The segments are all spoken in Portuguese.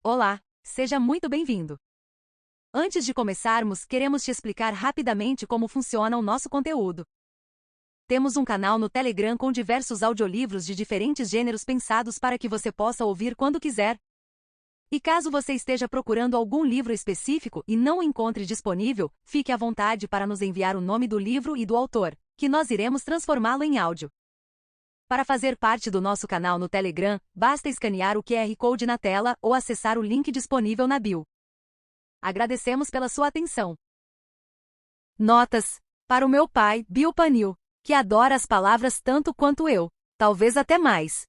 Olá, seja muito bem-vindo. Antes de começarmos, queremos te explicar rapidamente como funciona o nosso conteúdo. Temos um canal no Telegram com diversos audiolivros de diferentes gêneros pensados para que você possa ouvir quando quiser. E caso você esteja procurando algum livro específico e não o encontre disponível, fique à vontade para nos enviar o nome do livro e do autor, que nós iremos transformá-lo em áudio. Para fazer parte do nosso canal no Telegram, basta escanear o QR Code na tela ou acessar o link disponível na bio. Agradecemos pela sua atenção. Notas. Para o meu pai, Bill Panil, que adora as palavras tanto quanto eu, talvez até mais.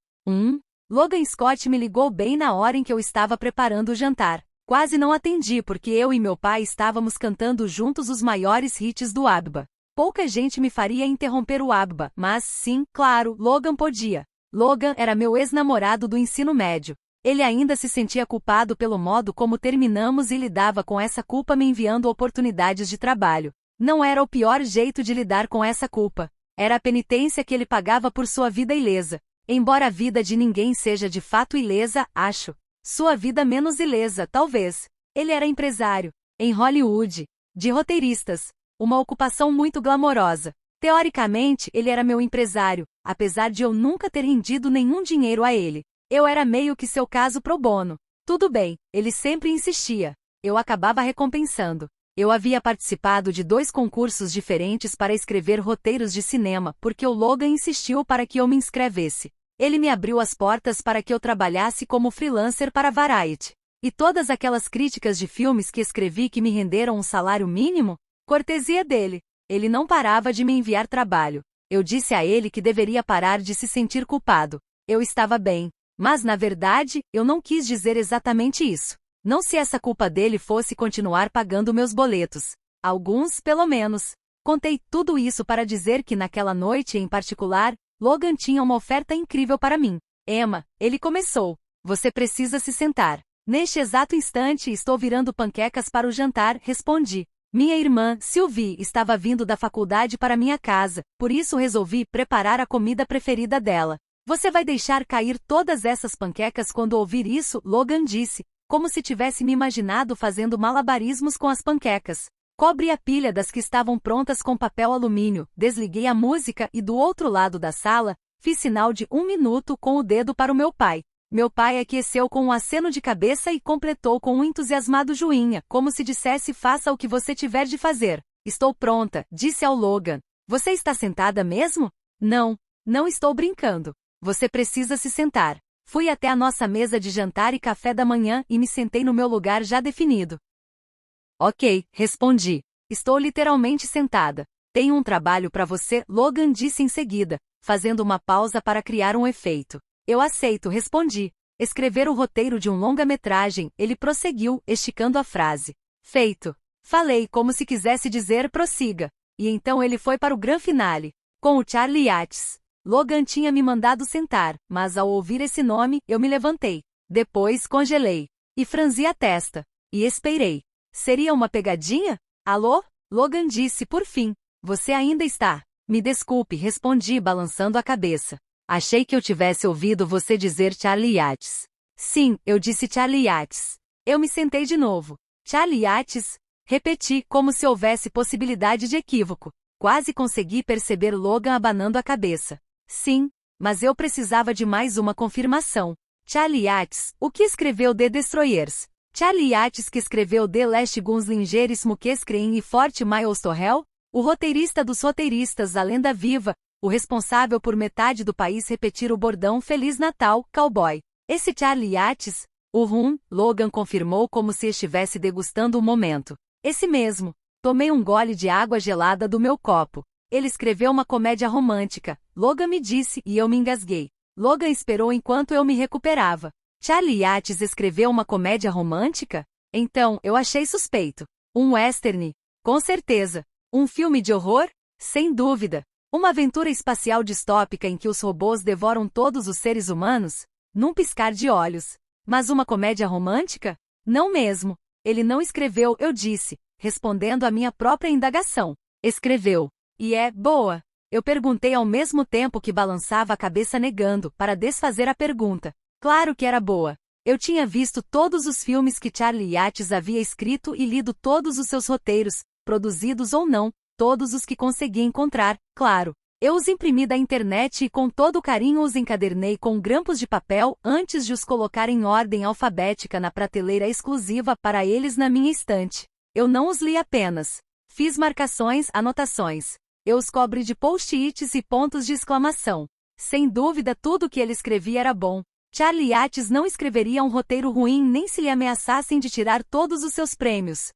Logan Scott me ligou bem na hora em que eu estava preparando o jantar. Quase não atendi porque eu e meu pai estávamos cantando juntos os maiores hits do ABBA. Pouca gente me faria interromper o ABBA, mas sim, claro, Logan podia. Logan era meu ex-namorado do ensino médio. Ele ainda se sentia culpado pelo modo como terminamos e lidava com essa culpa me enviando oportunidades de trabalho. Não era o pior jeito de lidar com essa culpa. Era a penitência que ele pagava por sua vida ilesa. Embora a vida de ninguém seja de fato ilesa, acho. Sua vida menos ilesa, talvez. Ele era empresário. Em Hollywood. De roteiristas. Uma ocupação muito glamourosa. Teoricamente, ele era meu empresário, apesar de eu nunca ter rendido nenhum dinheiro a ele. Eu era meio que seu caso pro bono. Tudo bem, ele sempre insistia. Eu acabava recompensando. Eu havia participado de 2 concursos diferentes para escrever roteiros de cinema, porque o Logan insistiu para que eu me inscrevesse. Ele me abriu as portas para que eu trabalhasse como freelancer para Variety. E todas aquelas críticas de filmes que escrevi que me renderam um salário mínimo? Cortesia dele. Ele não parava de me enviar trabalho. Eu disse a ele que deveria parar de se sentir culpado. Eu estava bem. Mas, na verdade, eu não quis dizer exatamente isso. Não se essa culpa dele fosse continuar pagando meus boletos. Alguns, pelo menos. Contei tudo isso para dizer que naquela noite em particular, Logan tinha uma oferta incrível para mim. Emma, ele começou. Você precisa se sentar. Neste exato instante estou virando panquecas para o jantar, respondi. Minha irmã, Sylvie, estava vindo da faculdade para minha casa, por isso resolvi preparar a comida preferida dela. Você vai deixar cair todas essas panquecas quando ouvir isso? Logan disse, como se tivesse me imaginado fazendo malabarismos com as panquecas. Cobre a pilha das que estavam prontas com papel alumínio, desliguei a música e do outro lado da sala, fiz sinal de 1 minuto com o dedo para o meu pai. Meu pai aqueceu com um aceno de cabeça e completou com um entusiasmado joinha, como se dissesse faça o que você tiver de fazer. Estou pronta, disse ao Logan. Você está sentada mesmo? Não, não estou brincando. Você precisa se sentar. Fui até a nossa mesa de jantar e café da manhã e me sentei no meu lugar já definido. Ok, respondi. Estou literalmente sentada. Tenho um trabalho para você, Logan disse em seguida, fazendo uma pausa para criar um efeito. Eu aceito, respondi. Escrever o roteiro de um longa-metragem, ele prosseguiu, esticando a frase. Feito. Falei como se quisesse dizer prossiga. E então ele foi para o grande finale. Com o Charlie Yates. Logan tinha me mandado sentar, mas ao ouvir esse nome, eu me levantei. Depois congelei. E franzi a testa. E esperei. Seria uma pegadinha? Alô? Logan disse por fim. Você ainda está. Me desculpe, respondi balançando a cabeça. Achei que eu tivesse ouvido você dizer Charlie Yates. Sim, eu disse Charlie Yates. Eu me sentei de novo. Charlie Yates? Repeti, como se houvesse possibilidade de equívoco. Quase consegui perceber Logan abanando a cabeça. Sim, mas eu precisava de mais uma confirmação. Charlie Yates, o que escreveu The Destroyers? Charlie Yates que escreveu The Last Gunslinger Smoke Screen e Fort Miles to Hell? O roteirista dos roteiristas A Lenda Viva, o responsável por metade do país repetir o bordão Feliz Natal, cowboy. Esse Charlie Yates? Logan confirmou como se estivesse degustando o momento. Esse mesmo. Tomei um gole de água gelada do meu copo. Ele escreveu uma comédia romântica, Logan me disse e eu me engasguei. Logan esperou enquanto eu me recuperava. Charlie Yates escreveu uma comédia romântica? Então, eu achei suspeito. Um western? Com certeza. Um filme de horror? Sem dúvida. Uma aventura espacial distópica em que os robôs devoram todos os seres humanos? Num piscar de olhos. Mas uma comédia romântica? Não mesmo. Ele não escreveu, eu disse, respondendo à minha própria indagação. Escreveu. E é boa. Eu perguntei ao mesmo tempo que balançava a cabeça negando, para desfazer a pergunta. Claro que era boa. Eu tinha visto todos os filmes que Charlie Yates havia escrito e lido todos os seus roteiros, produzidos ou não, todos os que consegui encontrar, claro. Eu os imprimi da internet e com todo carinho os encadernei com grampos de papel antes de os colocar em ordem alfabética na prateleira exclusiva para eles na minha estante. Eu não os li apenas. Fiz marcações, anotações. Eu os cobri de post-its e pontos de exclamação. Sem dúvida tudo o que ele escrevia era bom. Charlie Yates não escreveria um roteiro ruim nem se lhe ameaçassem de tirar todos os seus prêmios.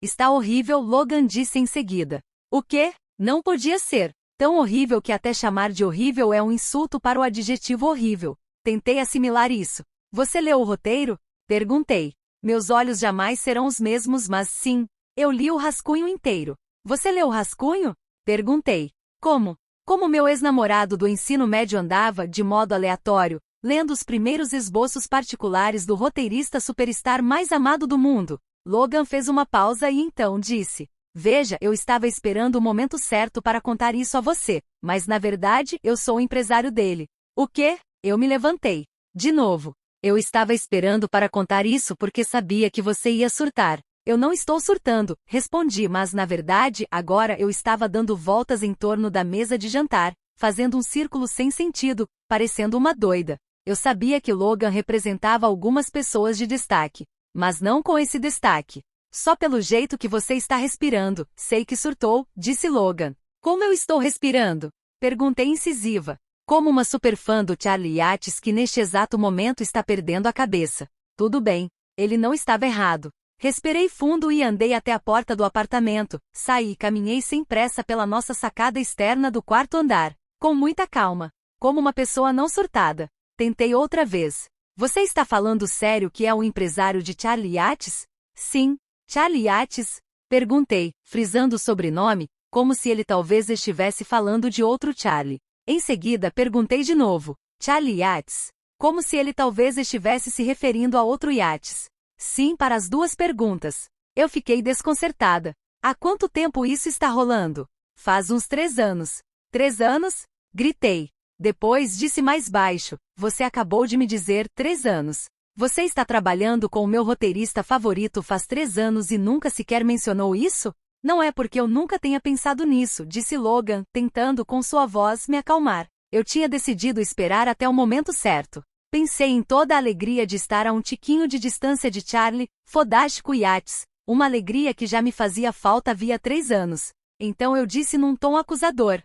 Está horrível, Logan disse em seguida. O quê? Não podia ser. Tão horrível que até chamar de horrível é um insulto para o adjetivo horrível. Tentei assimilar isso. Você leu o roteiro? Perguntei. Meus olhos jamais serão os mesmos, mas sim, eu li o rascunho inteiro. Você leu o rascunho? Perguntei. Como? Como meu ex-namorado do ensino médio andava, de modo aleatório, lendo os primeiros esboços particulares do roteirista superstar mais amado do mundo. Logan fez uma pausa e então disse. Veja, eu estava esperando o momento certo para contar isso a você, mas na verdade eu sou o empresário dele. O quê? Eu me levantei. De novo. Eu estava esperando para contar isso porque sabia que você ia surtar. Eu não estou surtando, respondi, mas na verdade agora eu estava dando voltas em torno da mesa de jantar, fazendo um círculo sem sentido, parecendo uma doida. Eu sabia que Logan representava algumas pessoas de destaque, mas não com esse destaque. Só pelo jeito que você está respirando, sei que surtou, disse Logan. Como eu estou respirando? Perguntei incisiva. Como uma superfã do Charlie Yates que neste exato momento está perdendo a cabeça. Tudo bem, ele não estava errado. Respirei fundo e andei até a porta do apartamento, saí e caminhei sem pressa pela nossa sacada externa do quarto andar, com muita calma, como uma pessoa não surtada. Tentei outra vez. Você está falando sério que é o empresário de Charlie Yates? Sim. Charlie Yates? Perguntei, frisando o sobrenome, como se ele talvez estivesse falando de outro Charlie. Em seguida perguntei de novo, Charlie Yates? Como se ele talvez estivesse se referindo a outro Yates. Sim para as duas perguntas. Eu fiquei desconcertada. Há quanto tempo isso está rolando? Faz uns 3 anos. 3 anos? Gritei. Depois disse mais baixo, você acabou de me dizer 3 anos. Você está trabalhando com o meu roteirista favorito faz 3 anos e nunca sequer mencionou isso? Não é porque eu nunca tenha pensado nisso, disse Logan, tentando com sua voz me acalmar. Eu tinha decidido esperar até o momento certo. Pensei em toda a alegria de estar a um tiquinho de distância de Charlie, fodástico Yates, uma alegria que já me fazia falta havia 3 anos. Então eu disse num tom acusador.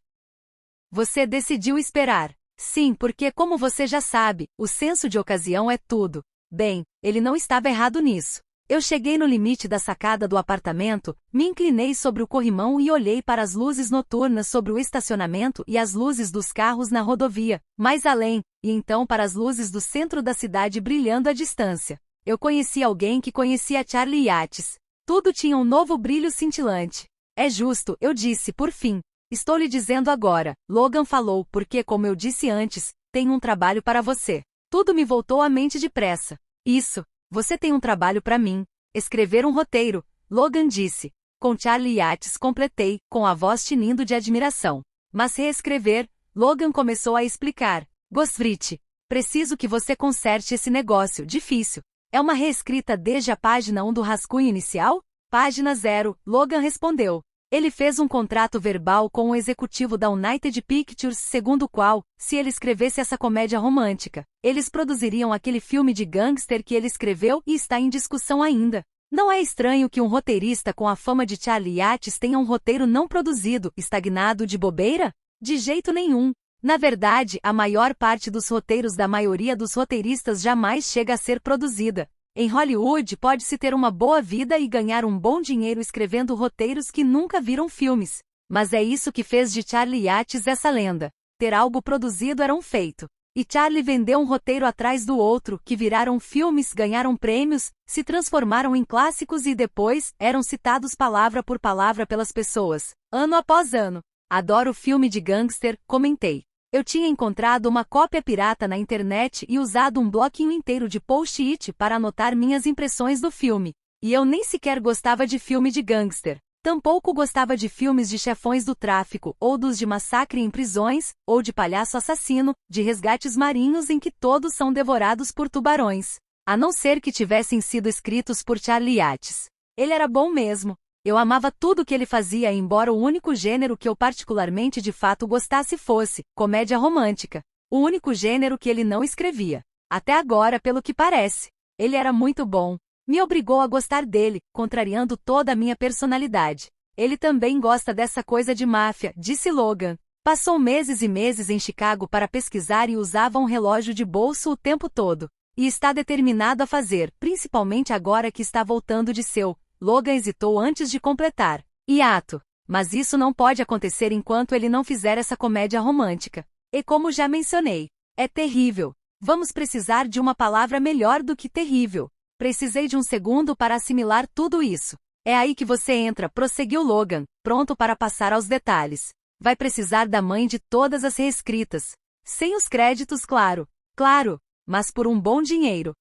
Você decidiu esperar. Sim, porque como você já sabe, o senso de ocasião é tudo. Bem, ele não estava errado nisso. Eu cheguei no limite da sacada do apartamento, me inclinei sobre o corrimão e olhei para as luzes noturnas sobre o estacionamento e as luzes dos carros na rodovia, mais além, e então para as luzes do centro da cidade brilhando à distância. Eu conheci alguém que conhecia Charlie Yates. Tudo tinha um novo brilho cintilante. É justo, eu disse, por fim. Estou lhe dizendo agora, Logan falou, porque como eu disse antes, tenho um trabalho para você. Tudo me voltou à mente depressa. Isso, você tem um trabalho para mim. Escrever um roteiro, Logan disse. Com Charlie Yates completei, com a voz tinindo de admiração. Mas reescrever, Logan começou a explicar. Gosfrit, preciso que você conserte esse negócio, difícil. É uma reescrita desde a página 1 do rascunho inicial? Página 0, Logan respondeu. Ele fez um contrato verbal com o executivo da United Pictures, segundo o qual, se ele escrevesse essa comédia romântica, eles produziriam aquele filme de gangster que ele escreveu e está em discussão ainda. Não é estranho que um roteirista com a fama de Charlie Yates tenha um roteiro não produzido, estagnado de bobeira? De jeito nenhum. Na verdade, a maior parte dos roteiros da maioria dos roteiristas jamais chega a ser produzida. Em Hollywood pode-se ter uma boa vida e ganhar um bom dinheiro escrevendo roteiros que nunca viram filmes. Mas é isso que fez de Charlie Yates essa lenda. Ter algo produzido era um feito. E Charlie vendeu um roteiro atrás do outro, que viraram filmes, ganharam prêmios, se transformaram em clássicos e depois eram citados palavra por palavra pelas pessoas, ano após ano. Adoro filme de gangster, comentei. Eu tinha encontrado uma cópia pirata na internet e usado um bloquinho inteiro de post-it para anotar minhas impressões do filme. E eu nem sequer gostava de filme de gangster. Tampouco gostava de filmes de chefões do tráfico, ou dos de massacre em prisões, ou de palhaço assassino, de resgates marinhos em que todos são devorados por tubarões. A não ser que tivessem sido escritos por Charlie Yates. Ele era bom mesmo. Eu amava tudo que ele fazia, embora o único gênero que eu particularmente de fato gostasse fosse comédia romântica. O único gênero que ele não escrevia. Até agora, pelo que parece. Ele era muito bom. Me obrigou a gostar dele, contrariando toda a minha personalidade. Ele também gosta dessa coisa de máfia, disse Logan. Passou meses e meses em Chicago para pesquisar e usava um relógio de bolso o tempo todo. E está determinado a fazer, principalmente agora que está voltando de seu. Logan hesitou antes de completar. Hiato. Mas isso não pode acontecer enquanto ele não fizer essa comédia romântica. E como já mencionei, é terrível. Vamos precisar de uma palavra melhor do que terrível. Precisei de um segundo para assimilar tudo isso. É aí que você entra, prosseguiu Logan, pronto para passar aos detalhes. Vai precisar da mãe de todas as reescritas. Sem os créditos, claro. Claro, mas por um bom dinheiro.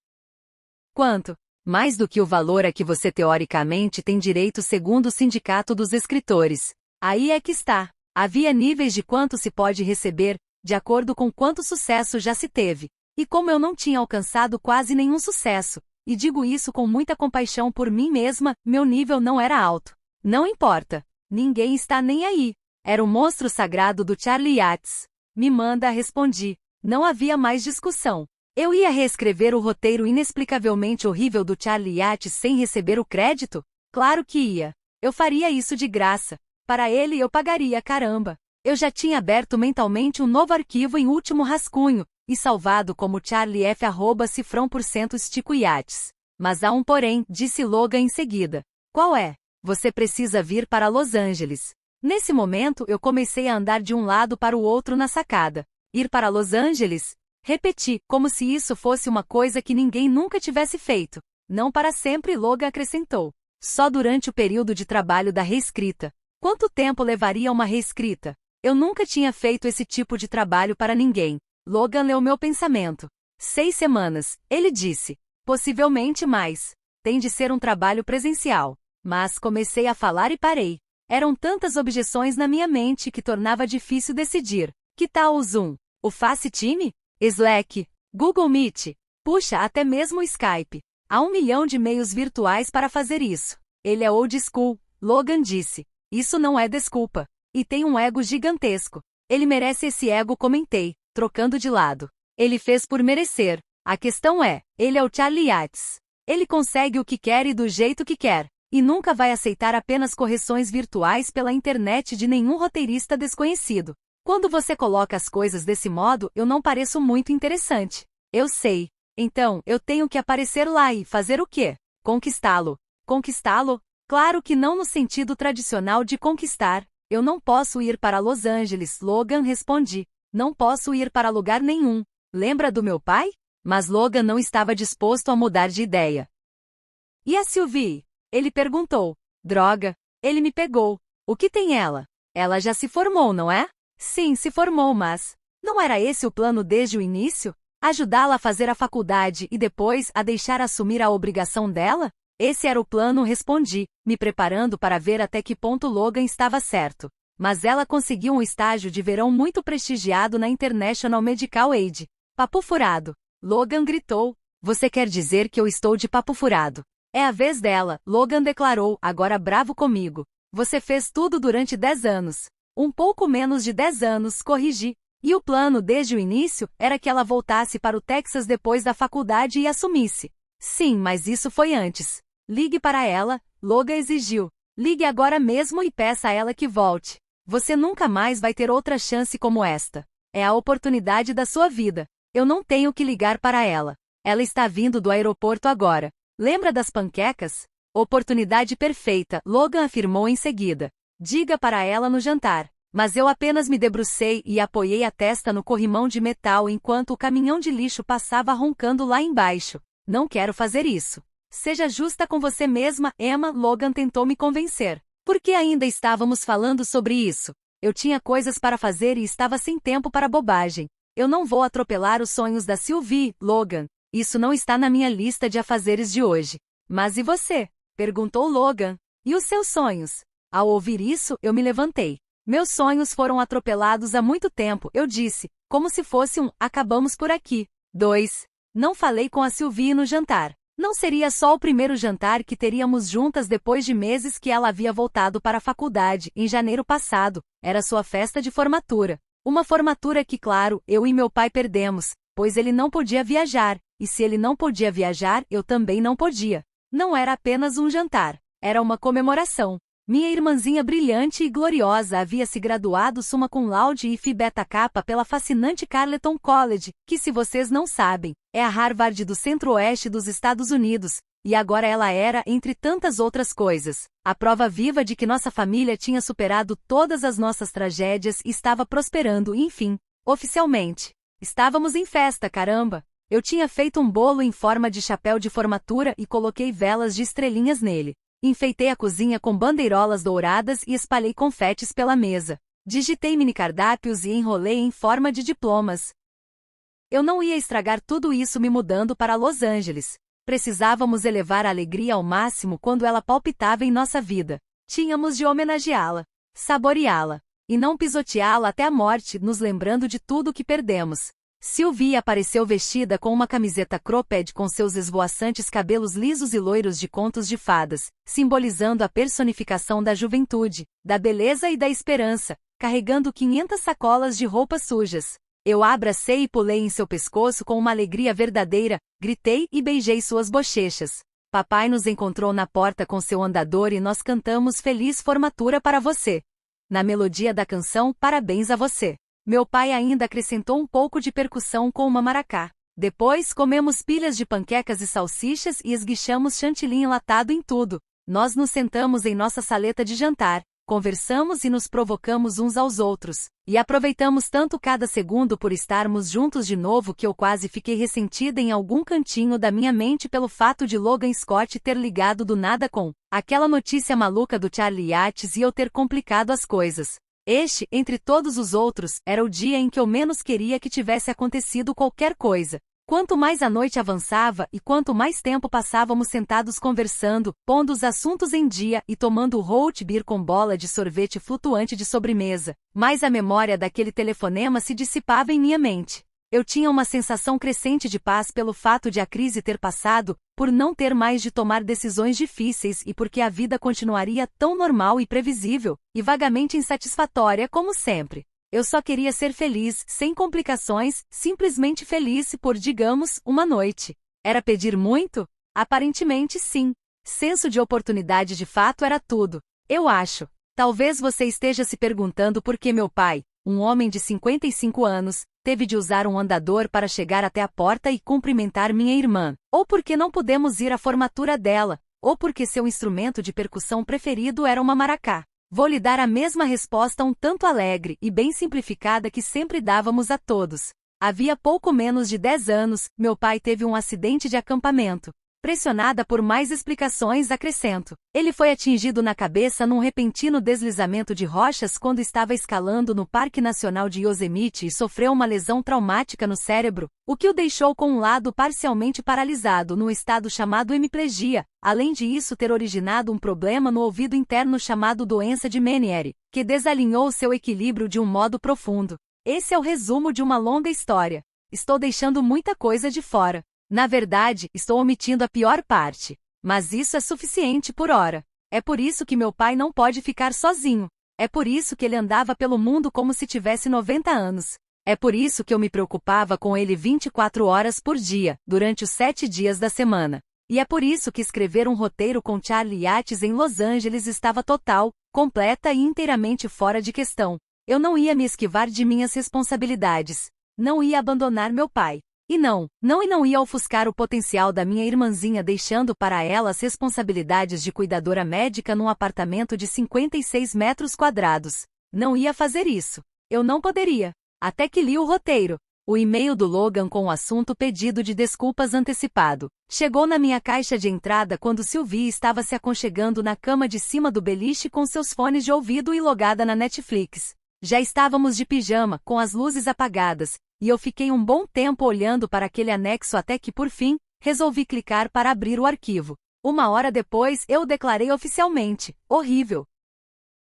Quanto? Mais do que o valor a que você teoricamente tem direito segundo o Sindicato dos Escritores. Aí é que está. Havia níveis de quanto se pode receber, de acordo com quanto sucesso já se teve. E como eu não tinha alcançado quase nenhum sucesso, e digo isso com muita compaixão por mim mesma, meu nível não era alto. Não importa. Ninguém está nem aí. Era o monstro sagrado do Charlie Yates. Me manda, respondi. Não havia mais discussão. Eu ia reescrever o roteiro inexplicavelmente horrível do Charlie Yates sem receber o crédito? Claro que ia. Eu faria isso de graça. Para ele eu pagaria, caramba. Eu já tinha aberto mentalmente um novo arquivo em último rascunho, e salvado como Charlie F. @cifrão% Stico Yates. Mas há um porém, disse Logan em seguida. Qual é? Você precisa vir para Los Angeles. Nesse momento eu comecei a andar de um lado para o outro na sacada. Ir para Los Angeles? Repeti, como se isso fosse uma coisa que ninguém nunca tivesse feito. Não para sempre, Logan acrescentou. Só durante o período de trabalho da reescrita. Quanto tempo levaria uma reescrita? Eu nunca tinha feito esse tipo de trabalho para ninguém. Logan leu meu pensamento. 6 semanas, ele disse. Possivelmente mais. Tem de ser um trabalho presencial. Mas comecei a falar e parei. Eram tantas objeções na minha mente que tornava difícil decidir. Que tal o Zoom? O Facetime? Slack, Google Meet, puxa, até mesmo o Skype. Há 1 milhão de meios virtuais para fazer isso. Ele é old school, Logan disse. Isso não é desculpa. E tem um ego gigantesco. Ele merece esse ego, comentei, trocando de lado. Ele fez por merecer. A questão é, ele é o Charlie Yates. Ele consegue o que quer e do jeito que quer. E nunca vai aceitar apenas correções virtuais pela internet de nenhum roteirista desconhecido. Quando você coloca as coisas desse modo, eu não pareço muito interessante. Eu sei. Então, eu tenho que aparecer lá e fazer o quê? Conquistá-lo. Conquistá-lo? Claro que não no sentido tradicional de conquistar. Eu não posso ir para Los Angeles, Logan, respondi. Não posso ir para lugar nenhum. Lembra do meu pai? Mas Logan não estava disposto a mudar de ideia. E a Sylvie? Ele perguntou. Droga. Ele me pegou. O que tem ela? Ela já se formou, não é? Sim, se formou, mas... Não era esse o plano desde o início? Ajudá-la a fazer a faculdade e depois a deixar assumir a obrigação dela? Esse era o plano, respondi, me preparando para ver até que ponto Logan estava certo. Mas ela conseguiu um estágio de verão muito prestigiado na International Medical Aid. Papo furado. Logan gritou. Você quer dizer que eu estou de papo furado? É a vez dela, Logan declarou, agora bravo comigo. Você fez tudo durante 10 anos. Um pouco menos de 10 anos, corrigi. E o plano desde o início era que ela voltasse para o Texas depois da faculdade e assumisse. Sim, mas isso foi antes. Ligue para ela, Logan exigiu. Ligue agora mesmo e peça a ela que volte. Você nunca mais vai ter outra chance como esta. É a oportunidade da sua vida. Eu não tenho que ligar para ela. Ela está vindo do aeroporto agora. Lembra das panquecas? Oportunidade perfeita, Logan afirmou em seguida. Diga para ela no jantar. Mas eu apenas me debrucei e apoiei a testa no corrimão de metal enquanto o caminhão de lixo passava roncando lá embaixo. Não quero fazer isso. Seja justa com você mesma, Emma, Logan tentou me convencer. Por que ainda estávamos falando sobre isso? Eu tinha coisas para fazer e estava sem tempo para bobagem. Eu não vou atropelar os sonhos da Sylvie, Logan. Isso não está na minha lista de afazeres de hoje. Mas e você? Perguntou Logan. E os seus sonhos? Ao ouvir isso, eu me levantei. Meus sonhos foram atropelados há muito tempo, eu disse, como se fosse um acabamos por aqui. 2. Não falei com a Sylvie no jantar. Não seria só o primeiro jantar que teríamos juntas depois de meses que ela havia voltado para a faculdade, em janeiro passado. Era sua festa de formatura. Uma formatura que, claro, eu e meu pai perdemos, pois ele não podia viajar, e se ele não podia viajar, eu também não podia. Não era apenas um jantar, era uma comemoração. Minha irmãzinha brilhante e gloriosa havia se graduado summa cum laude e Phi Beta Kappa pela fascinante Carleton College, que, se vocês não sabem, é a Harvard do centro-oeste dos Estados Unidos, e agora ela era, entre tantas outras coisas, a prova viva de que nossa família tinha superado todas as nossas tragédias e estava prosperando, enfim, oficialmente. Estávamos em festa, caramba! Eu tinha feito um bolo em forma de chapéu de formatura e coloquei velas de estrelinhas nele. Enfeitei a cozinha com bandeirolas douradas e espalhei confetes pela mesa. Digitei mini cardápios e enrolei em forma de diplomas. Eu não ia estragar tudo isso me mudando para Los Angeles. Precisávamos elevar a alegria ao máximo quando ela palpitava em nossa vida. Tínhamos de homenageá-la, saboreá-la, e não pisoteá-la até a morte, nos lembrando de tudo que perdemos. Sylvie apareceu vestida com uma camiseta cropped com seus esvoaçantes cabelos lisos e loiros de contos de fadas, simbolizando a personificação da juventude, da beleza e da esperança, carregando 500 sacolas de roupas sujas. Eu a abracei e pulei em seu pescoço com uma alegria verdadeira, gritei e beijei suas bochechas. Papai nos encontrou na porta com seu andador e nós cantamos Feliz Formatura para você. Na melodia da canção, Parabéns a você. Meu pai ainda acrescentou um pouco de percussão com uma maracá. Depois comemos pilhas de panquecas e salsichas e esguichamos chantilly enlatado em tudo. Nós nos sentamos em nossa saleta de jantar, conversamos e nos provocamos uns aos outros. E aproveitamos tanto cada segundo por estarmos juntos de novo que eu quase fiquei ressentida em algum cantinho da minha mente pelo fato de Logan Scott ter ligado do nada com aquela notícia maluca do Charlie Yates e eu ter complicado as coisas. Este, entre todos os outros, era o dia em que eu menos queria que tivesse acontecido qualquer coisa. Quanto mais a noite avançava e quanto mais tempo passávamos sentados conversando, pondo os assuntos em dia e tomando root beer com bola de sorvete flutuante de sobremesa, mais a memória daquele telefonema se dissipava em minha mente. Eu tinha uma sensação crescente de paz pelo fato de a crise ter passado, por não ter mais de tomar decisões difíceis e porque a vida continuaria tão normal e previsível, e vagamente insatisfatória como sempre. Eu só queria ser feliz, sem complicações, simplesmente feliz por, digamos, uma noite. Era pedir muito? Aparentemente sim. Senso de oportunidade de fato era tudo. Eu acho. Talvez você esteja se perguntando por que meu pai, um homem de 55 anos, teve de usar um andador para chegar até a porta e cumprimentar minha irmã, ou porque não pudemos ir à formatura dela, ou porque seu instrumento de percussão preferido era uma maracá. Vou lhe dar a mesma resposta um tanto alegre e bem simplificada que sempre dávamos a todos. Havia pouco menos de 10 anos, meu pai teve um acidente de acampamento. Pressionada por mais explicações, acrescento. Ele foi atingido na cabeça num repentino deslizamento de rochas quando estava escalando no Parque Nacional de Yosemite e sofreu uma lesão traumática no cérebro, o que o deixou com um lado parcialmente paralisado num estado chamado hemiplegia, além de isso ter originado um problema no ouvido interno chamado doença de Meniere, que desalinhou seu equilíbrio de um modo profundo. Esse é o resumo de uma longa história. Estou deixando muita coisa de fora. Na verdade, estou omitindo a pior parte. Mas isso é suficiente por hora. É por isso que meu pai não pode ficar sozinho. É por isso que ele andava pelo mundo como se tivesse 90 anos. É por isso que eu me preocupava com ele 24 horas por dia, durante os 7 dias da semana. E é por isso que escrever um roteiro com Charlie Yates em Los Angeles estava total, completa e inteiramente fora de questão. Eu não ia me esquivar de minhas responsabilidades. Não ia abandonar meu pai. E não ia ofuscar o potencial da minha irmãzinha deixando para ela as responsabilidades de cuidadora médica num apartamento de 56 metros quadrados. Não ia fazer isso. Eu não poderia. Até que li o roteiro. O e-mail do Logan com o assunto pedido de desculpas antecipado. Chegou na minha caixa de entrada quando Sylvie estava se aconchegando na cama de cima do beliche com seus fones de ouvido e logada na Netflix. Já estávamos de pijama, com as luzes apagadas, e eu fiquei um bom tempo olhando para aquele anexo até que, por fim, resolvi clicar para abrir o arquivo. 1 hora depois, eu declarei oficialmente: horrível.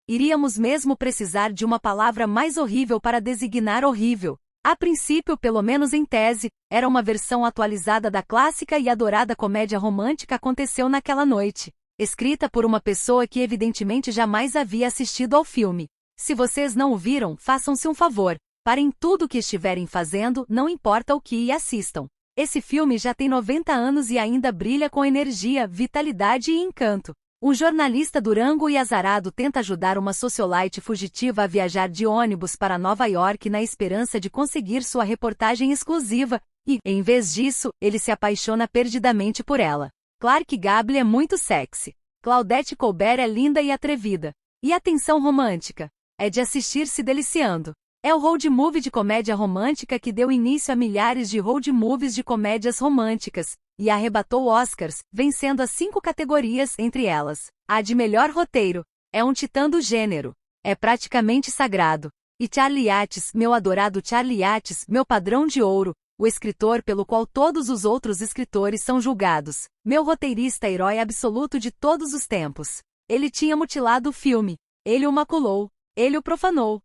Iríamos mesmo precisar de uma palavra mais horrível para designar horrível. A princípio, pelo menos em tese, era uma versão atualizada da clássica e adorada comédia romântica Aconteceu Naquela Noite, escrita por uma pessoa que evidentemente jamais havia assistido ao filme. Se vocês não o viram, façam-se um favor, parem tudo o que estiverem fazendo, não importa o que, e assistam. Esse filme já tem 90 anos e ainda brilha com energia, vitalidade e encanto. Um jornalista durango e azarado tenta ajudar uma socialite fugitiva a viajar de ônibus para Nova York na esperança de conseguir sua reportagem exclusiva, e, em vez disso, ele se apaixona perdidamente por ela. Clark Gable é muito sexy. Claudette Colbert é linda e atrevida. E a tensão romântica? É de assistir se deliciando. É o road movie de comédia romântica que deu início a milhares de road movies de comédias românticas, e arrebatou Oscars, vencendo as 5 categorias, entre elas a de melhor roteiro. É um titã do gênero. É praticamente sagrado. E Charlie Yates, meu adorado Charlie Yates, meu padrão de ouro, o escritor pelo qual todos os outros escritores são julgados, meu roteirista herói absoluto de todos os tempos. Ele tinha mutilado o filme. Ele o maculou. Ele o profanou.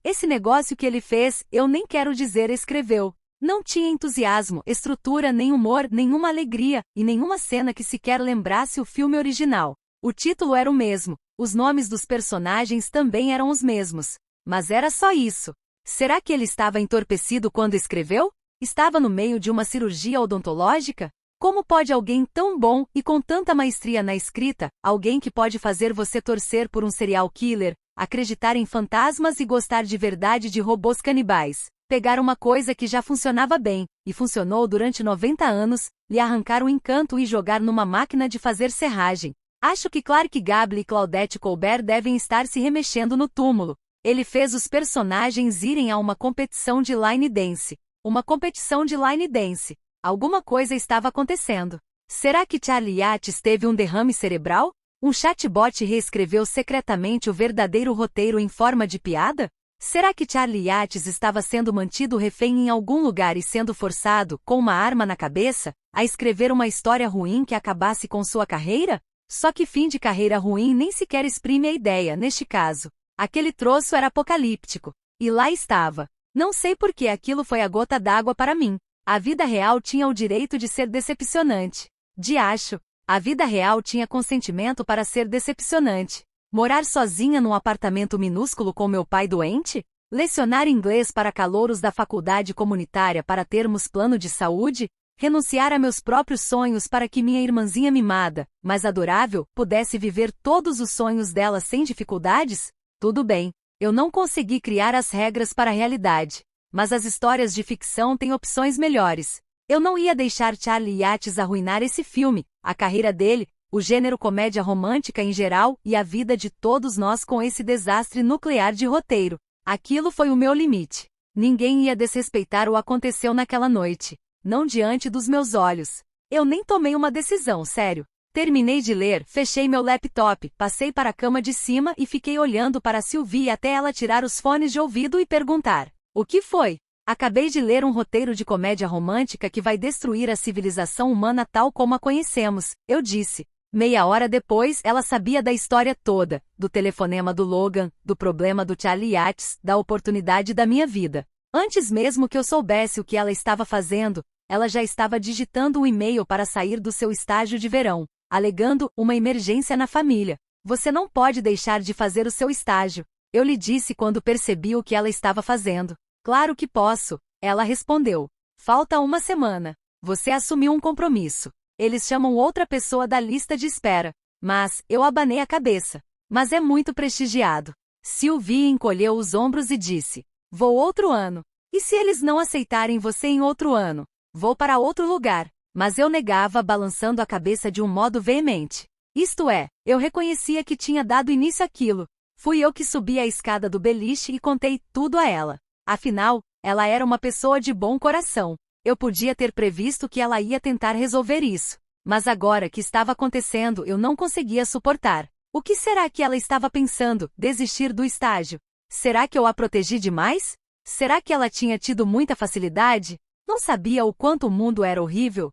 Esse negócio que ele fez, eu nem quero dizer escreveu. Não tinha entusiasmo, estrutura, nem humor, nenhuma alegria, e nenhuma cena que sequer lembrasse o filme original. O título era o mesmo, os nomes dos personagens também eram os mesmos. Mas era só isso. Será que ele estava entorpecido quando escreveu? Estava no meio de uma cirurgia odontológica? Como pode alguém tão bom e com tanta maestria na escrita, alguém que pode fazer você torcer por um serial killer, acreditar em fantasmas e gostar de verdade de robôs canibais, pegar uma coisa que já funcionava bem, e funcionou durante 90 anos, lhe arrancar o encanto e jogar numa máquina de fazer serragem? Acho que Clark Gable e Claudette Colbert devem estar se remexendo no túmulo. Ele fez os personagens irem a uma competição de line dance. Uma competição de line dance. Alguma coisa estava acontecendo. Será que Charlie Yates teve um derrame cerebral? Um chatbot reescreveu secretamente o verdadeiro roteiro em forma de piada? Será que Charlie Yates estava sendo mantido refém em algum lugar e sendo forçado, com uma arma na cabeça, a escrever uma história ruim que acabasse com sua carreira? Só que fim de carreira ruim nem sequer exprime a ideia, neste caso. Aquele troço era apocalíptico. E lá estava. Não sei por que aquilo foi a gota d'água para mim. A vida real tinha o direito de ser decepcionante. Diacho. A vida real tinha consentimento para ser decepcionante. Morar sozinha num apartamento minúsculo com meu pai doente? Lecionar inglês para calouros da faculdade comunitária para termos plano de saúde? Renunciar a meus próprios sonhos para que minha irmãzinha mimada, mas adorável, pudesse viver todos os sonhos dela sem dificuldades? Tudo bem. Eu não consegui criar as regras para a realidade. Mas as histórias de ficção têm opções melhores. Eu não ia deixar Charlie Yates arruinar esse filme, a carreira dele, o gênero comédia romântica em geral e a vida de todos nós com esse desastre nuclear de roteiro. Aquilo foi o meu limite. Ninguém ia desrespeitar o Aconteceu Naquela Noite. Não diante dos meus olhos. Eu nem tomei uma decisão, sério. Terminei de ler, fechei meu laptop, passei para a cama de cima e fiquei olhando para Sylvie até ela tirar os fones de ouvido e perguntar: o que foi? Acabei de ler um roteiro de comédia romântica que vai destruir a civilização humana tal como a conhecemos, eu disse. Meia hora depois, ela sabia da história toda, do telefonema do Logan, do problema do Charlie Yates, da oportunidade da minha vida. Antes mesmo que eu soubesse o que ela estava fazendo, ela já estava digitando um e-mail para sair do seu estágio de verão, alegando uma emergência na família. Você não pode deixar de fazer o seu estágio. Eu lhe disse quando percebi o que ela estava fazendo. Claro que posso, ela respondeu. Falta uma semana. Você assumiu um compromisso. Eles chamam outra pessoa da lista de espera. Mas, eu abanei a cabeça. Mas é muito prestigiado. Sylvie encolheu os ombros e disse: vou outro ano. E se eles não aceitarem você em outro ano? Vou para outro lugar. Mas eu negava, balançando a cabeça de um modo veemente. Isto é, eu reconhecia que tinha dado início àquilo. Fui eu que subi a escada do beliche e contei tudo a ela. Afinal, ela era uma pessoa de bom coração. Eu podia ter previsto que ela ia tentar resolver isso. Mas agora que estava acontecendo, eu não conseguia suportar. O que será que ela estava pensando? Desistir do estágio? Será que eu a protegi demais? Será que ela tinha tido muita facilidade? Não sabia o quanto o mundo era horrível?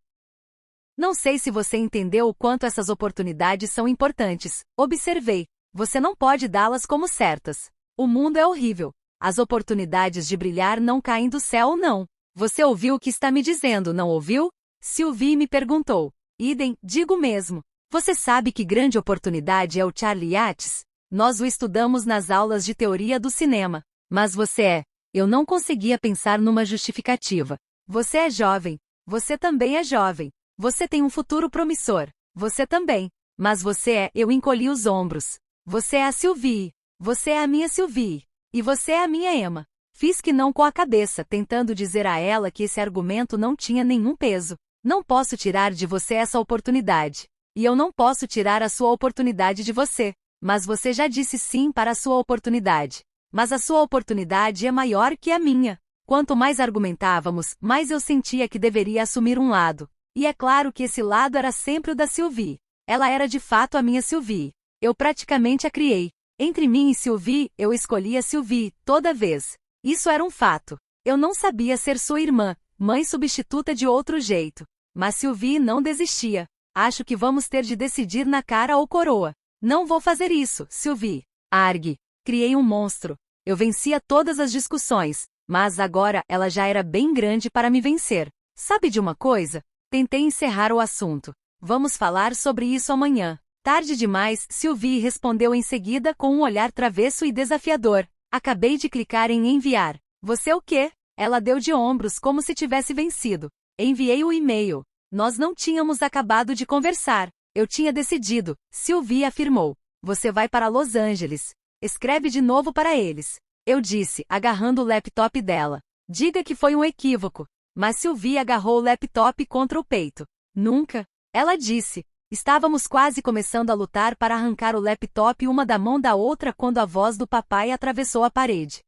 Não sei se você entendeu o quanto essas oportunidades são importantes. Observei. Você não pode dá-las como certas. O mundo é horrível. As oportunidades de brilhar não caem do céu, não. Você ouviu o que está me dizendo, não ouviu? Sylvie me perguntou. Idem, digo mesmo. Você sabe que grande oportunidade é o Charlie Yates? Nós o estudamos nas aulas de teoria do cinema. Mas você é. Eu não conseguia pensar numa justificativa. Você é jovem. Você também é jovem. Você tem um futuro promissor. Você também. Mas você é. Eu encolhi os ombros. Você é a Sylvie. Você é a minha Sylvie. E você é a minha Emma. Fiz que não com a cabeça, tentando dizer a ela que esse argumento não tinha nenhum peso. Não posso tirar de você essa oportunidade. E eu não posso tirar a sua oportunidade de você. Mas você já disse sim para a sua oportunidade. Mas a sua oportunidade é maior que a minha. Quanto mais argumentávamos, mais eu sentia que deveria assumir um lado. E é claro que esse lado era sempre o da Sylvie. Ela era de fato a minha Sylvie. Eu praticamente a criei. Entre mim e Sylvie, eu escolhia Sylvie, toda vez. Isso era um fato. Eu não sabia ser sua irmã, mãe substituta de outro jeito. Mas Sylvie não desistia. Acho que vamos ter de decidir na cara ou coroa. Não vou fazer isso, Sylvie. Argue. Criei um monstro. Eu vencia todas as discussões, mas agora ela já era bem grande para me vencer. Sabe de uma coisa? Tentei encerrar o assunto. Vamos falar sobre isso amanhã. Tarde demais, Sylvie respondeu em seguida com um olhar travesso e desafiador. Acabei de clicar em enviar. Você o quê? Ela deu de ombros como se tivesse vencido. Enviei o e-mail. Nós não tínhamos acabado de conversar. Eu tinha decidido, Sylvie afirmou. Você vai para Los Angeles. Escreve de novo para eles. Eu disse, agarrando o laptop dela. Diga que foi um equívoco. Mas Sylvie agarrou o laptop contra o peito. Nunca. Ela disse. Estávamos quase começando a lutar para arrancar o laptop uma da mão da outra quando a voz do papai atravessou a parede.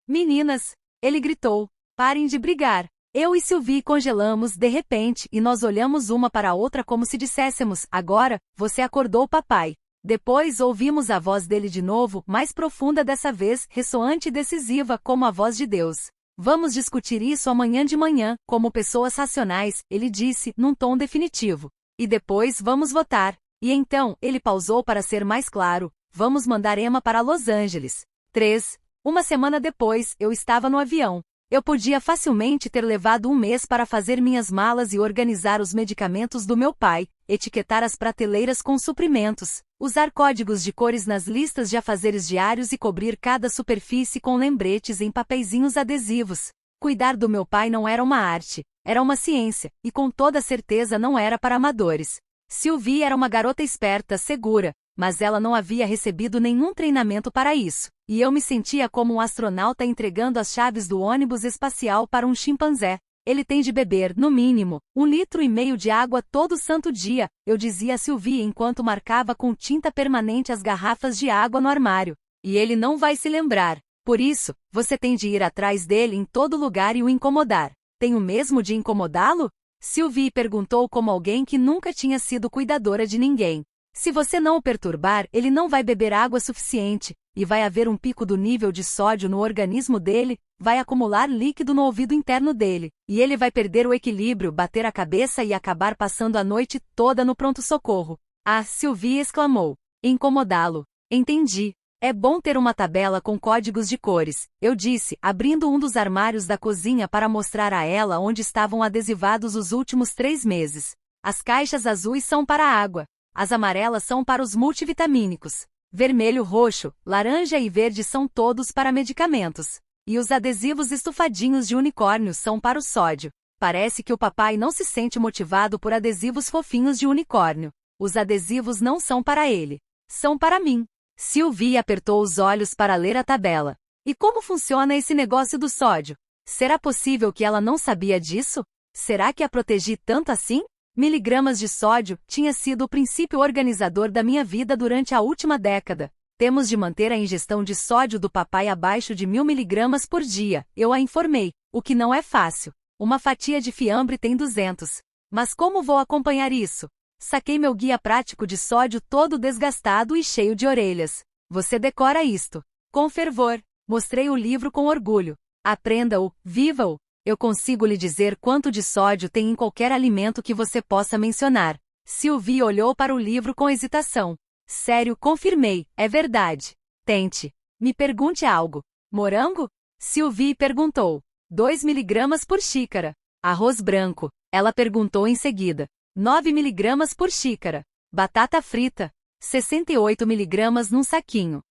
Meninas, ele gritou, parem de brigar. Eu e Sylvie congelamos de repente e nós olhamos uma para a outra como se disséssemos, agora, você acordou papai. Depois ouvimos a voz dele de novo, mais profunda dessa vez, ressoante e decisiva como a voz de Deus. Vamos discutir isso amanhã de manhã, como pessoas racionais, ele disse, num tom definitivo. E depois vamos votar. E então, ele pausou para ser mais claro, vamos mandar Emma para Los Angeles. 3. Uma semana depois, eu estava no avião. Eu podia facilmente ter levado um mês para fazer minhas malas e organizar os medicamentos do meu pai, etiquetar as prateleiras com suprimentos, usar códigos de cores nas listas de afazeres diários e cobrir cada superfície com lembretes em papeizinhos adesivos. Cuidar do meu pai não era uma arte, era uma ciência, e com toda certeza não era para amadores. Sylvie era uma garota esperta, segura, mas ela não havia recebido nenhum treinamento para isso, e eu me sentia como um astronauta entregando as chaves do ônibus espacial para um chimpanzé. Ele tem de beber, no mínimo, 1,5 litros de água todo santo dia, eu dizia a Sylvie enquanto marcava com tinta permanente as garrafas de água no armário. E ele não vai se lembrar. Por isso, você tem de ir atrás dele em todo lugar e o incomodar. Tenho mesmo de incomodá-lo? Sylvie perguntou como alguém que nunca tinha sido cuidadora de ninguém. Se você não o perturbar, ele não vai beber água suficiente, e vai haver um pico do nível de sódio no organismo dele, vai acumular líquido no ouvido interno dele, e ele vai perder o equilíbrio, bater a cabeça e acabar passando a noite toda no pronto-socorro. Ah, Sylvie exclamou. Incomodá-lo. Entendi. É bom ter uma tabela com códigos de cores, eu disse, abrindo um dos armários da cozinha para mostrar a ela onde estavam adesivados os últimos 3 meses. As caixas azuis são para a água. As amarelas são para os multivitamínicos. Vermelho, roxo, laranja e verde são todos para medicamentos. E os adesivos estufadinhos de unicórnio são para o sódio. Parece que o papai não se sente motivado por adesivos fofinhos de unicórnio. Os adesivos não são para ele. São para mim. Sylvie apertou os olhos para ler a tabela. E como funciona esse negócio do sódio? Será possível que ela não sabia disso? Será que a protegi tanto assim? Miligramas de sódio tinha sido o princípio organizador da minha vida durante a última década. Temos de manter a ingestão de sódio do papai abaixo de 1000 miligramas por dia, eu a informei, o que não é fácil. Uma fatia de fiambre tem 200. Mas como vou acompanhar isso? Saquei meu guia prático de sódio todo desgastado e cheio de orelhas. Você decora isto. Com fervor. Mostrei o livro com orgulho. Aprenda-o, viva-o. Eu consigo lhe dizer quanto de sódio tem em qualquer alimento que você possa mencionar. Sylvie olhou para o livro com hesitação. Sério, confirmei, é verdade. Tente. Me pergunte algo. Morango? Sylvie perguntou. 2 miligramas por xícara. Arroz branco. Ela perguntou em seguida. 9 miligramas por xícara. Batata frita. 68 miligramas num saquinho.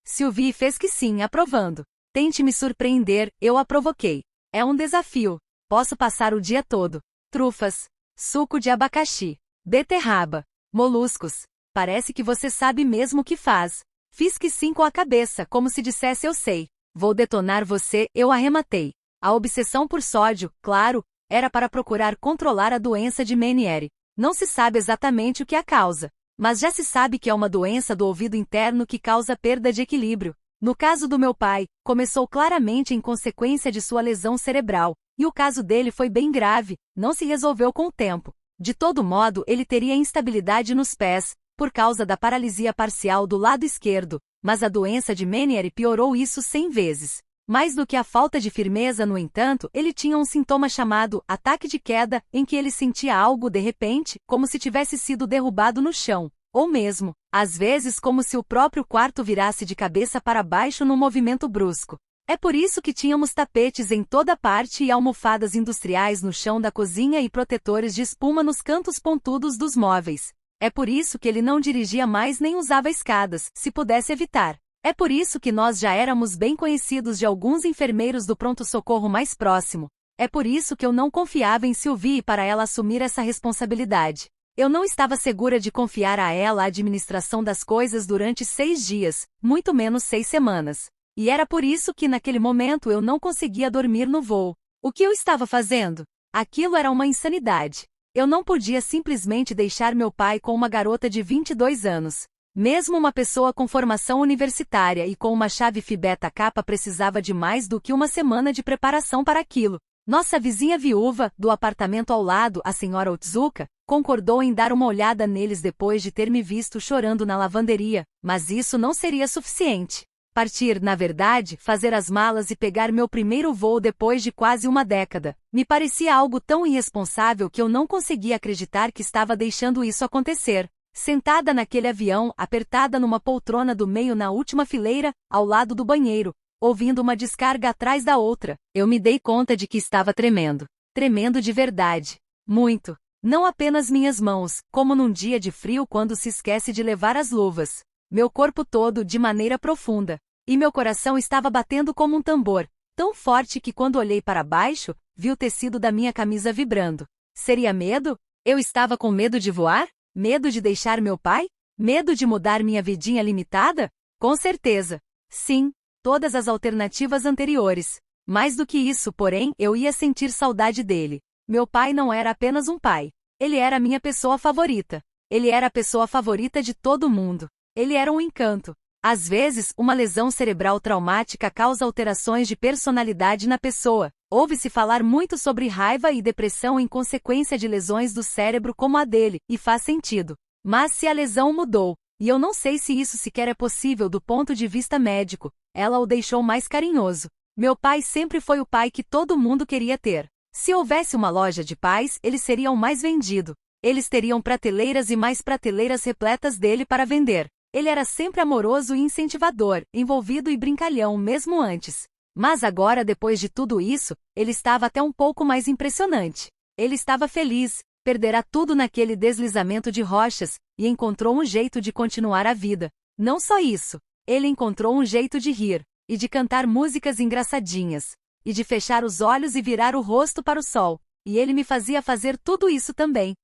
Sylvie fez que sim, aprovando. Tente me surpreender, eu a provoquei. É um desafio. Posso passar o dia todo. Trufas. Suco de abacaxi. Beterraba. Moluscos. Parece que você sabe mesmo o que faz. Fiz que sim com a cabeça, como se dissesse eu sei. Vou detonar você, eu arrematei. A obsessão por sódio, claro, era para procurar controlar a doença de Meniere. Não se sabe exatamente o que a causa, mas já se sabe que é uma doença do ouvido interno que causa perda de equilíbrio. No caso do meu pai, começou claramente em consequência de sua lesão cerebral, e o caso dele foi bem grave, não se resolveu com o tempo. De todo modo, ele teria instabilidade nos pés, por causa da paralisia parcial do lado esquerdo, mas a doença de Meniere piorou isso 100 vezes. Mais do que a falta de firmeza, no entanto, ele tinha um sintoma chamado ataque de queda, em que ele sentia algo de repente, como se tivesse sido derrubado no chão, ou mesmo, às vezes como se o próprio quarto virasse de cabeça para baixo num movimento brusco. É por isso que tínhamos tapetes em toda parte e almofadas industriais no chão da cozinha e protetores de espuma nos cantos pontudos dos móveis. É por isso que ele não dirigia mais nem usava escadas, se pudesse evitar. É por isso que nós já éramos bem conhecidos de alguns enfermeiros do pronto-socorro mais próximo. É por isso que eu não confiava em Sylvie para ela assumir essa responsabilidade. Eu não estava segura de confiar a ela a administração das coisas durante 6 dias, muito menos 6 semanas. E era por isso que naquele momento eu não conseguia dormir no voo. O que eu estava fazendo? Aquilo era uma insanidade. Eu não podia simplesmente deixar meu pai com uma garota de 22 anos. Mesmo uma pessoa com formação universitária e com uma chave Phi Beta Kappa precisava de mais do que uma semana de preparação para aquilo. Nossa vizinha viúva, do apartamento ao lado, a senhora Otsuka, concordou em dar uma olhada neles depois de ter me visto chorando na lavanderia, mas isso não seria suficiente. Partir, na verdade, fazer as malas e pegar meu primeiro voo depois de quase uma década, me parecia algo tão irresponsável que eu não conseguia acreditar que estava deixando isso acontecer. Sentada naquele avião, apertada numa poltrona do meio na última fileira, ao lado do banheiro, ouvindo uma descarga atrás da outra, eu me dei conta de que estava tremendo. Tremendo de verdade. Muito. Não apenas minhas mãos, como num dia de frio quando se esquece de levar as luvas. Meu corpo todo, de maneira profunda. E meu coração estava batendo como um tambor, tão forte que quando olhei para baixo, vi o tecido da minha camisa vibrando. Seria medo? Eu estava com medo de voar? Medo de deixar meu pai? Medo de mudar minha vidinha limitada? Com certeza. Sim, todas as alternativas anteriores. Mais do que isso, porém, eu ia sentir saudade dele. Meu pai não era apenas um pai. Ele era a minha pessoa favorita. Ele era a pessoa favorita de todo mundo. Ele era um encanto. Às vezes, uma lesão cerebral traumática causa alterações de personalidade na pessoa. Ouve-se falar muito sobre raiva e depressão em consequência de lesões do cérebro como a dele, e faz sentido. Mas se a lesão mudou, e eu não sei se isso sequer é possível do ponto de vista médico, ela o deixou mais carinhoso. Meu pai sempre foi o pai que todo mundo queria ter. Se houvesse uma loja de pais, eles seriam mais vendido. Eles teriam prateleiras e mais prateleiras repletas dele para vender. Ele era sempre amoroso e incentivador, envolvido e brincalhão mesmo antes. Mas agora, depois de tudo isso, ele estava até um pouco mais impressionante. Ele estava feliz, perderá tudo naquele deslizamento de rochas, e encontrou um jeito de continuar a vida. Não só isso, ele encontrou um jeito de rir, e de cantar músicas engraçadinhas, e de fechar os olhos e virar o rosto para o sol, e ele me fazia fazer tudo isso também.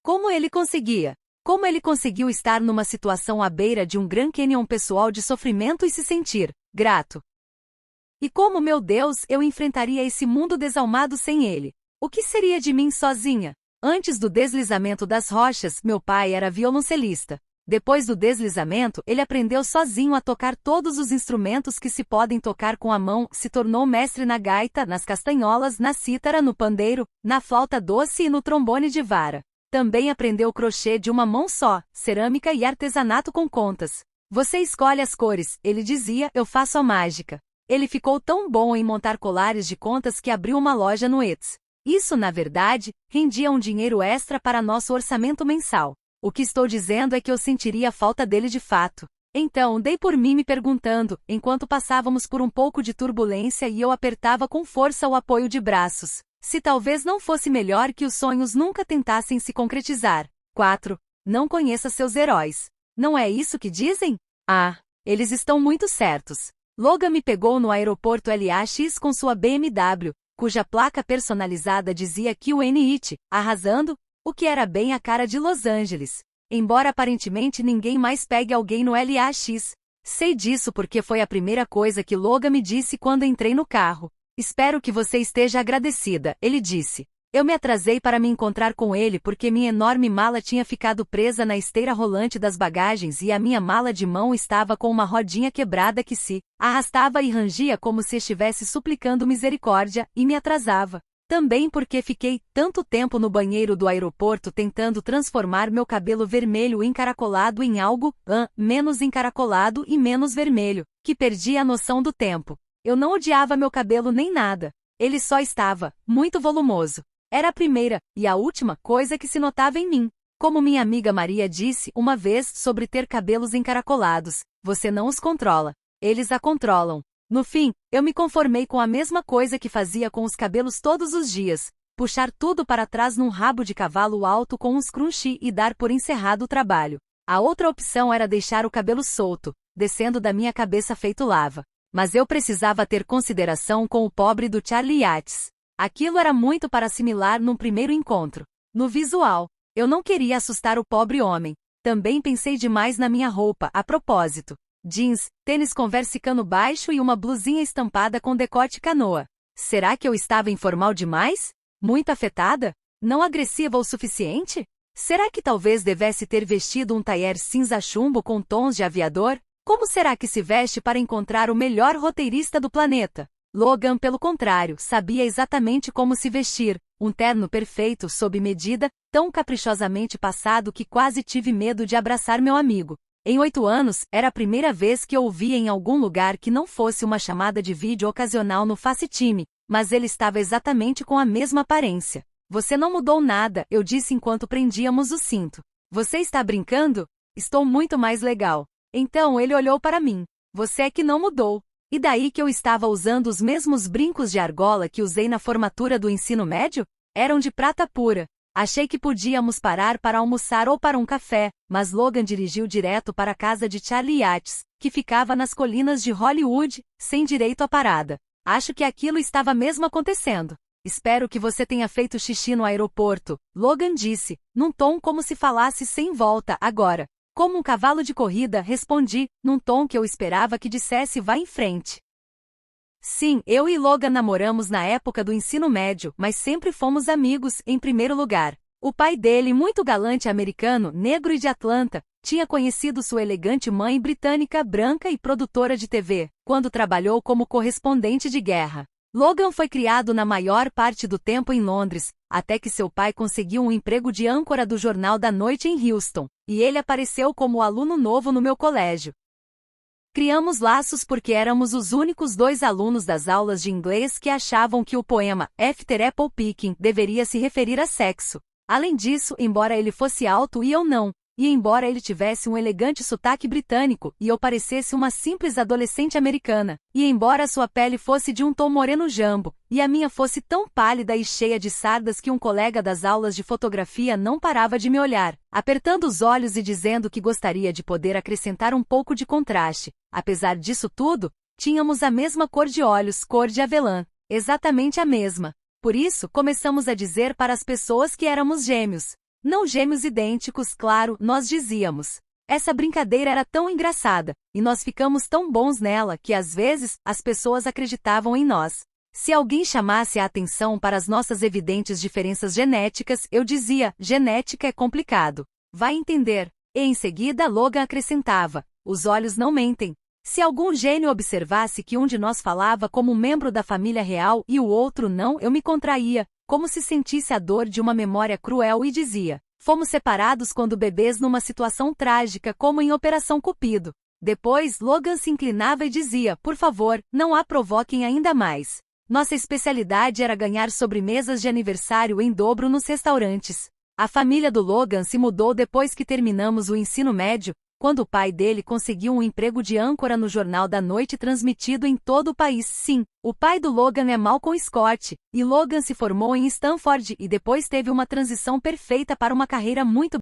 Como ele conseguia? Como ele conseguiu estar numa situação à beira de um Grand Canyon pessoal de sofrimento e se sentir grato? E como, meu Deus, eu enfrentaria esse mundo desalmado sem ele? O que seria de mim sozinha? Antes do deslizamento das rochas, meu pai era violoncelista. Depois do deslizamento, ele aprendeu sozinho a tocar todos os instrumentos que se podem tocar com a mão, se tornou mestre na gaita, nas castanholas, na cítara, no pandeiro, na flauta doce e no trombone de vara. Também aprendeu crochê de uma mão só, cerâmica e artesanato com contas. Você escolhe as cores, ele dizia, eu faço a mágica. Ele ficou tão bom em montar colares de contas que abriu uma loja no Etsy. Isso, na verdade, rendia um dinheiro extra para nosso orçamento mensal. O que estou dizendo é que eu sentiria a falta dele de fato. Então, dei por mim me perguntando, enquanto passávamos por um pouco de turbulência e eu apertava com força o apoio de braços, se talvez não fosse melhor que os sonhos nunca tentassem se concretizar. 4. Não conheça seus heróis. Não é isso que dizem? Ah, eles estão muito certos. Logan me pegou no aeroporto LAX com sua BMW, cuja placa personalizada dizia QNIT, arrasando, o que era bem a cara de Los Angeles. Embora aparentemente ninguém mais pegue alguém no LAX. Sei disso porque foi a primeira coisa que Logan me disse quando entrei no carro. Espero que você esteja agradecida, ele disse. Eu me atrasei para me encontrar com ele porque minha enorme mala tinha ficado presa na esteira rolante das bagagens e a minha mala de mão estava com uma rodinha quebrada que se arrastava e rangia como se estivesse suplicando misericórdia, e me atrasava. Também porque fiquei tanto tempo no banheiro do aeroporto tentando transformar meu cabelo vermelho encaracolado em algo, menos encaracolado e menos vermelho, que perdi a noção do tempo. Eu não odiava meu cabelo nem nada. Ele só estava muito volumoso. Era a primeira, e a última, coisa que se notava em mim. Como minha amiga Maria disse uma vez sobre ter cabelos encaracolados, você não os controla, eles a controlam. No fim, eu me conformei com a mesma coisa que fazia com os cabelos todos os dias, puxar tudo para trás num rabo de cavalo alto com um scrunchie e dar por encerrado o trabalho. A outra opção era deixar o cabelo solto, descendo da minha cabeça feito lava. Mas eu precisava ter consideração com o pobre do Charlie Yates. Aquilo era muito para assimilar num primeiro encontro. No visual, eu não queria assustar o pobre homem. Também pensei demais na minha roupa, a propósito. Jeans, tênis Converse cano baixo e uma blusinha estampada com decote canoa. Será que eu estava informal demais? Muito afetada? Não agressiva o suficiente? Será que talvez devesse ter vestido um tailleur cinza chumbo com tons de aviador? Como será que se veste para encontrar o melhor roteirista do planeta? Logan, pelo contrário, sabia exatamente como se vestir, um terno perfeito, sob medida, tão caprichosamente passado que quase tive medo de abraçar meu amigo. Em 8 anos, era a primeira vez que eu o via em algum lugar que não fosse uma chamada de vídeo ocasional no FaceTime, mas ele estava exatamente com a mesma aparência. Você não mudou nada, eu disse enquanto prendíamos o cinto. Você está brincando? Estou muito mais legal. Então ele olhou para mim. Você é que não mudou. E daí que eu estava usando os mesmos brincos de argola que usei na formatura do ensino médio? Eram de prata pura. Achei que podíamos parar para almoçar ou para um café, mas Logan dirigiu direto para a casa de Charlie Yates, que ficava nas colinas de Hollywood, sem direito à parada. Acho que aquilo estava mesmo acontecendo. Espero que você tenha feito xixi no aeroporto, Logan disse, num tom como se falasse sem volta agora. Como um cavalo de corrida, respondi, num tom que eu esperava que dissesse vá em frente. Sim, eu e Logan namoramos na época do ensino médio, mas sempre fomos amigos, em primeiro lugar. O pai dele, muito galante americano, negro e de Atlanta, tinha conhecido sua elegante mãe britânica branca e produtora de TV, quando trabalhou como correspondente de guerra. Logan foi criado na maior parte do tempo em Londres, até que seu pai conseguiu um emprego de âncora do Jornal da Noite em Houston, e ele apareceu como aluno novo no meu colégio. Criamos laços porque éramos os únicos 2 alunos das aulas de inglês que achavam que o poema After Apple Picking deveria se referir a sexo. Além disso, embora ele fosse alto e eu não, e embora ele tivesse um elegante sotaque britânico e eu parecesse uma simples adolescente americana, e embora sua pele fosse de um tom moreno jambo, e a minha fosse tão pálida e cheia de sardas que um colega das aulas de fotografia não parava de me olhar, apertando os olhos e dizendo que gostaria de poder acrescentar um pouco de contraste. Apesar disso tudo, tínhamos a mesma cor de olhos, cor de avelã, exatamente a mesma. Por isso, começamos a dizer para as pessoas que éramos gêmeos. Não gêmeos idênticos, claro, nós dizíamos. Essa brincadeira era tão engraçada, e nós ficamos tão bons nela que às vezes, as pessoas acreditavam em nós. Se alguém chamasse a atenção para as nossas evidentes diferenças genéticas, eu dizia, genética é complicado. Vai entender. E em seguida Logan acrescentava, os olhos não mentem. Se algum gênio observasse que um de nós falava como um membro da família real e o outro não, eu me contraía, como se sentisse a dor de uma memória cruel e dizia, fomos separados quando bebês numa situação trágica como em Operação Cupido. Depois, Logan se inclinava e dizia, por favor, não a provoquem ainda mais. Nossa especialidade era ganhar sobremesas de aniversário em dobro nos restaurantes. A família do Logan se mudou depois que terminamos o ensino médio, quando o pai dele conseguiu um emprego de âncora no Jornal da Noite transmitido em todo o país. Sim, o pai do Logan é Malcolm Scott, e Logan se formou em Stanford e depois teve uma transição perfeita para uma carreira muito